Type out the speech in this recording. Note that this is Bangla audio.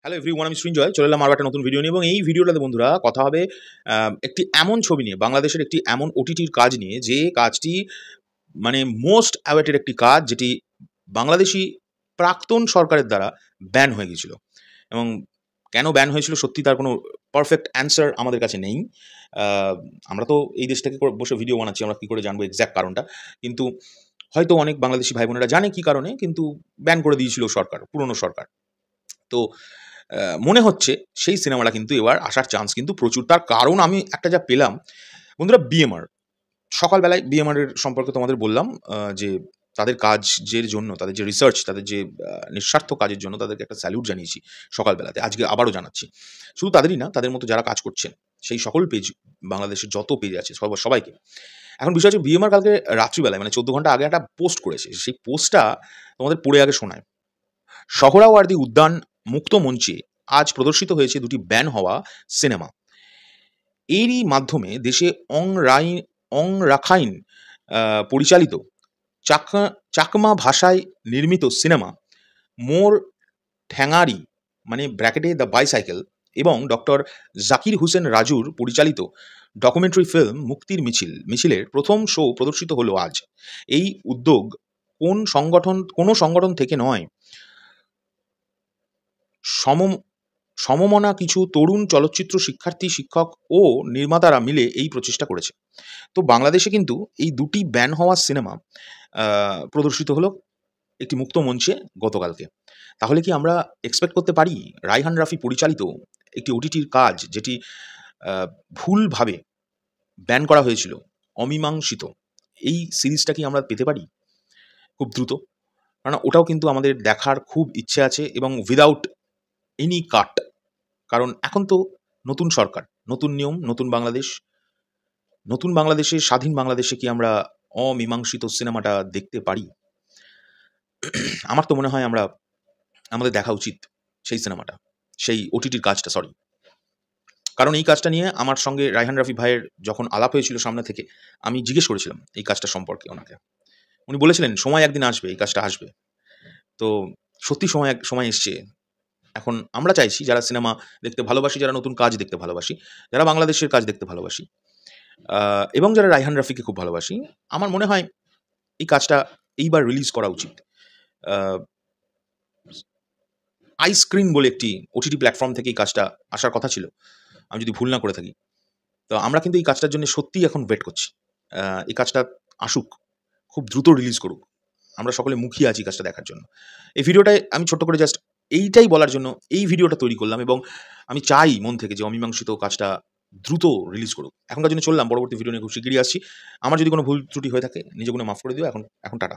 হ্যালো এভরিওয়ান, আমি সৃঞ্জয় চলে এলাম আরও একটা নতুন ভিডিও নিয়ে। এবং এই ভিডিওটাতে বন্ধুরা কথা হবে একটি এমন ছবি নিয়ে, বাংলাদেশের একটি এমন ওটিটির কাজ নিয়ে, যে কাজটি মানে মোস্ট অ্যাওয়েটেড একটি কাজ, যেটি বাংলাদেশি প্রাক্তন সরকারের দ্বারা ব্যান হয়ে গিয়েছিল। এবং কেন ব্যান হয়েছিল সত্যি তার কোনো পারফেক্ট অ্যান্সার আমাদের কাছে নেই। আমরা তো এই দেশ থেকে বসে ভিডিও বানাচ্ছি, আমরা কী করে জানবো এক্স্যাক্ট কারণটা। কিন্তু হয়তো অনেক বাংলাদেশি ভাই বোনেরা জানে কী কারণে, কিন্তু ব্যান করে দিয়েছিল সরকার, পুরনো সরকার। তো মনে হচ্ছে সেই সিনেমাটা কিন্তু এবার আসার চান্স কিন্তু প্রচুর। তার কারণ আমি একটা যা পেলাম বন্ধুরা, বিএমআর সকালবেলায় বিএমআর এর সম্পর্কে তোমাদের বললাম, যে তাদের কাজের জন্য, তাদের যে রিসার্চ, তাদের যে নিঃস্বার্থ কাজের জন্য তাদেরকে একটা স্যালিউট জানিয়েছি সকালবেলাতে। আজকে আবারও জানাচ্ছি। শুধু তাদেরই না, তাদের মতো যারা কাজ করছেন সেই সকল পেজ, বাংলাদেশের যত পেজ আছে সবাইকে। এখন বিষয় হচ্ছে, বিএমআর কালকে রাত্রিবেলায় মানে 14 ঘন্টা আগে একটা পোস্ট করেছে। সেই পোস্টটা তোমাদের পড়ে আগে শোনায়। সোহরাওয়ার্দী উদ্যান মুক্ত মঞ্চে আজ প্রদর্শিত হয়েছে দুটি ব্যান হওয়া সিনেমা। এরই মাধ্যমে দেশে অং রাখাইন পরিচালিত চাকমা ভাষায় নির্মিত সিনেমা মোর ঠ্যাঙারি মানে ব্র্যাকেটে দ্য বাইসাইকেল এবং ডক্টর জাকির হোসেন রাজুর পরিচালিত ডকুমেন্টারি ফিল্ম মুক্তির মিছিলের প্রথম শো প্রদর্শিত হলো আজ। এই উদ্যোগ কোনো সংগঠন থেকে নয়, সমমনা কিছু তরুণ চলচ্চিত্র শিক্ষার্থী, শিক্ষক ও নির্মাতারা মিলে এই প্রচেষ্টা করেছে। তো বাংলাদেশে কিন্তু এই দুটি ব্যান হওয়া সিনেমা প্রদর্শিত হলো একটি মুক্ত মঞ্চে গতকালকে। তাহলে কি আমরা এক্সপেক্ট করতে পারি রায়হান রাফি পরিচালিত একটি ওটিটির কাজ, যেটি ভুলভাবে ব্যান করা হয়েছিল, অমীমাংসিত, এই সিরিজটা কি আমরা পেতে পারি খুব দ্রুত? কারণ ওটাও কিন্তু আমাদের দেখার খুব ইচ্ছে আছে, এবং উইদাউট এনি কাট। কারণ এখন তো নতুন সরকার, নতুন নিয়ম, নতুন বাংলাদেশ। নতুন বাংলাদেশে, স্বাধীন বাংলাদেশে কি আমরা অমীমাংসিত সিনেমাটা দেখতে পারি? আমার তো মনে হয় আমাদের দেখা উচিত সেই সিনেমাটা, সেই ওটিটির কাজটা, সরি। কারণ এই কাজটা নিয়ে আমার সঙ্গে রায়হান রাফি ভাইয়ের যখন আলাপ হয়েছিল সামনে থেকে, আমি জিজ্ঞেস করেছিলাম এই কাজটা সম্পর্কে ওনাকে। উনি বলেছিলেন সময় একদিন আসবে, এই কাজটা আসবে। তো সত্যি সময় এসছে। এখন আমরা চাইছি, যারা সিনেমা দেখতে ভালোবাসি, যারা নতুন কাজ দেখতে ভালোবাসি, যারা বাংলাদেশের কাজ দেখতে ভালোবাসি, এবং যারা রায়হান রাফিকে খুব ভালোবাসি, আমার মনে হয় এই কাজটা এইবার রিলিজ করা উচিত। আইস্ক্রিন বলে একটি ওটিটি প্ল্যাটফর্ম থেকে এই কাজটা আসার কথা ছিল, আমি যদি ভুল না করে থাকি। তো আমরা কিন্তু এই কাজটার জন্য সত্যিই এখন ওয়েট করছি। এই কাজটা আসুক, খুব দ্রুত রিলিজ করুক। আমরা সকলে মুখিয়ে আছি কাজটা দেখার জন্য। এই ভিডিওটায় আমি ছোট্ট করে জাস্ট এইটাই বলার জন্য এই ভিডিওটা তৈরি করলাম, এবং আমি চাই মন থেকে যে অমীমাংসিত কাজটা দ্রুত রিলিজ করুক। এখনকার জন্য চললাম, পরবর্তী ভিডিও নিয়ে খুব শিগগিরই আসছি। আমার যদি কোনো ভুল ত্রুটি হয়ে থাকে নিজে গুণে মাফ করে দিও। এখন টাটা।